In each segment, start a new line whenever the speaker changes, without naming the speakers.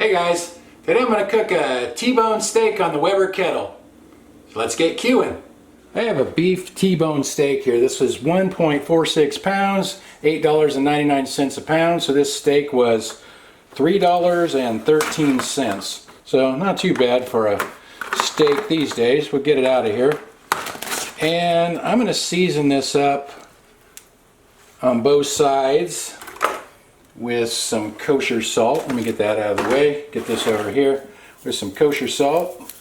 Hey guys, today I'm going to cook a T-bone steak on the Weber kettle. So let's get queuing. I have a beef T-bone steak here. This was 1.46 pounds, $8.99 a pound. So this steak was $3.13. So not too bad for a steak these days. We'll get it out of here. And I'm going to season this up on both sides with some kosher salt. Let me get that out of the way. Get this over here with some kosher salt.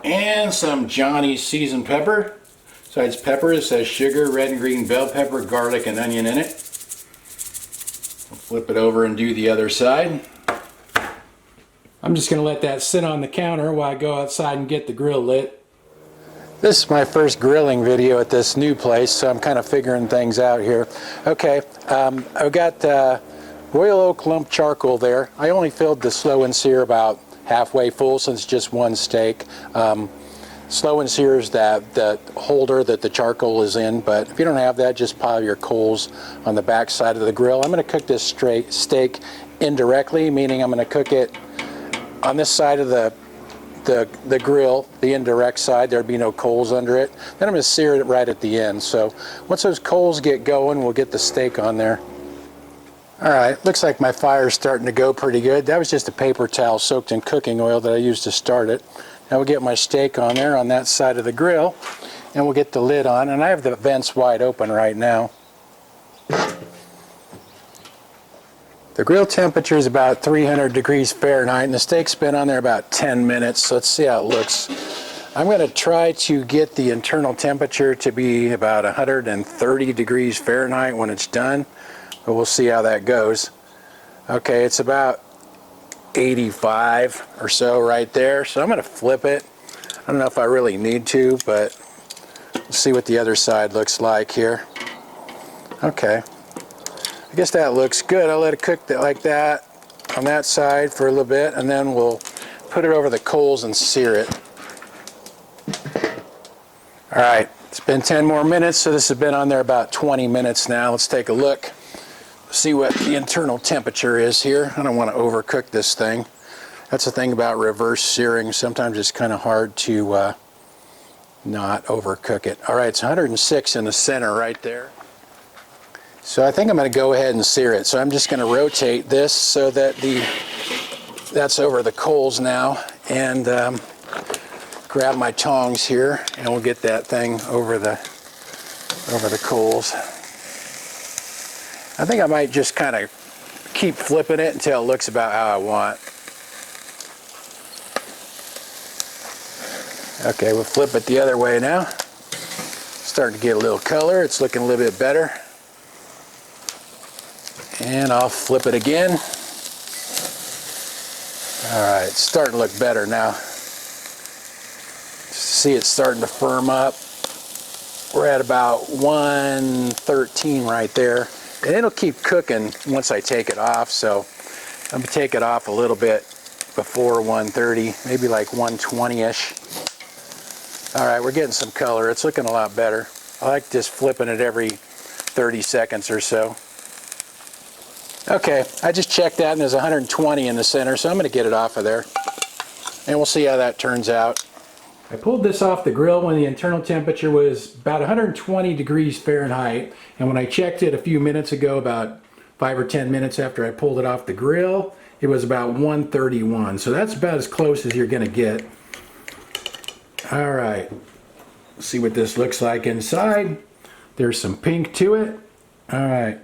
And some Johnny's seasoned pepper. Besides pepper, it says sugar, red and green bell pepper, garlic, and onion in it. I'll flip it over and do the other side. I'm just going to let that sit on the counter while I go outside and get the grill lit. This is my first grilling video at this new place, so I'm kind of figuring things out here. Okay, I've got Royal Oak lump charcoal there. I only filled the slow and sear about halfway full since it's just one steak. Slow and sear is the holder that the charcoal is in, but if you don't have that, just pile your coals on the back side of the grill. I'm going to cook this steak indirectly, meaning I'm going to cook it on this side of the grill, the indirect side. There'd be no coals under it. Then I'm going to sear it right at the end. So once those coals get going, we'll get the steak on there. Alright, looks like my fire's starting to go pretty good. That was just a paper towel soaked in cooking oil that I used to start it. Now we'll get my steak on there on that side of the grill, and we'll get the lid on. And I have the vents wide open right now. The grill temperature is about 300 degrees Fahrenheit, and the steak's been on there about 10 minutes. So let's see how it looks. I'm going to try to get the internal temperature to be about 130 degrees Fahrenheit when it's done. But we'll see how that goes. Okay, it's about 85 or so right there. So I'm going to flip it. I don't know if I really need to, but we'll see what the other side looks like here. Okay. I guess that looks good. I'll let it cook like that on that side for a little bit, and then we'll put it over the coals and sear it. All right, it's been 10 more minutes, so this has been on there about 20 minutes now. Let's take a look. See what the internal temperature is here. I don't want to overcook this thing. That's the thing about reverse searing. Sometimes it's kind of hard to not overcook it. All right, it's 106 in the center right there. So I think I'm going to go ahead and sear it. So I'm just going to rotate this so that that's over the coals now, and grab my tongs here, and we'll get that thing over the coals. I think I might just kind of keep flipping it until it looks about how I want. Okay, we'll flip it the other way now. Starting to get a little color. It's looking a little bit better. And I'll flip it again. Alright, it's starting to look better now. See, it's starting to firm up. We're at about 113 right there. And it'll keep cooking once I take it off, so I'm going to take it off a little bit before 130, maybe like 120-ish. Alright, we're getting some color. It's looking a lot better. I like just flipping it every 30 seconds or so. Okay, I just checked that, and there's 120 in the center, so I'm going to get it off of there. And we'll see how that turns out. I pulled this off the grill when the internal temperature was about 120 degrees Fahrenheit, and when I checked it a few minutes ago, about 5 or 10 minutes after I pulled it off the grill, it was about 131. So that's about as close as you're going to get. All right, let's see what this looks like inside. There's some pink to it. All right,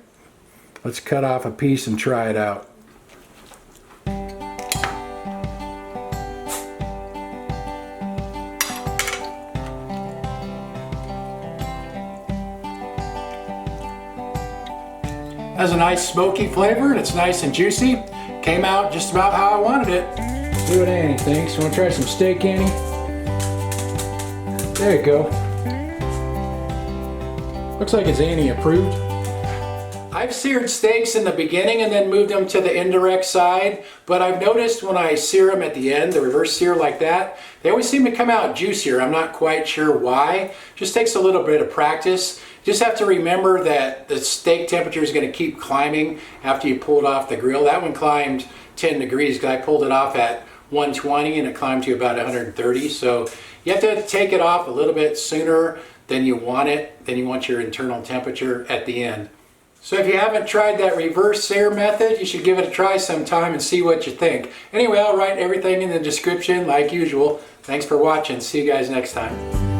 let's cut off a piece and try it out. Has a nice smoky flavor, and it's nice and juicy. Came out just about how I wanted it. See what Annie thinks. Want to try some steak, Annie? There you go. Looks like it's Annie approved. I've seared steaks in the beginning and then moved them to the indirect side, but I've noticed when I sear them at the end, the reverse sear like that, they always seem to come out juicier. I'm not quite sure why. Just takes a little bit of practice, Just have to remember that the steak temperature is going to keep climbing after you pull it off the grill. That one climbed 10 degrees because I pulled it off at 120 and it climbed to about 130. So you have to take it off a little bit sooner than you want it, than you want your internal temperature at the end. So if you haven't tried that reverse sear method, you should give it a try sometime and see what you think. Anyway, I'll write everything in the description like usual. Thanks for watching. See you guys next time.